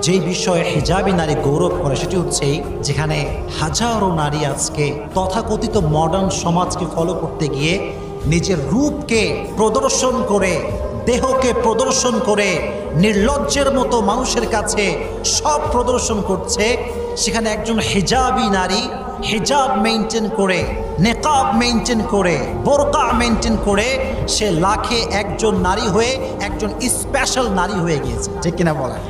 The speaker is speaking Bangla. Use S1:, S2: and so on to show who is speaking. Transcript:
S1: যেই বিষয়ে হিজাবি নারী গৌরব করে সেটি হচ্ছে যেখানে হাজারো নারী আজকে তথাকথিত মডার্ন সমাজকে ফলো করতে গিয়ে নিজের রূপকে প্রদর্শন করে, দেহকে প্রদর্শন করে নির্লজ্জের মতো মানুষের কাছে সব প্রদর্শন করছে। সেখানে একজন হিজাবি নারী হিজাব মেনটেন করে, নেকাব মেনটেন করে, বোরকা মেনটেন করে সে লাখে একজন নারী হয়ে একজন স্পেশাল নারী হয়ে গিয়েছে, ঠিক কিনা বলেন?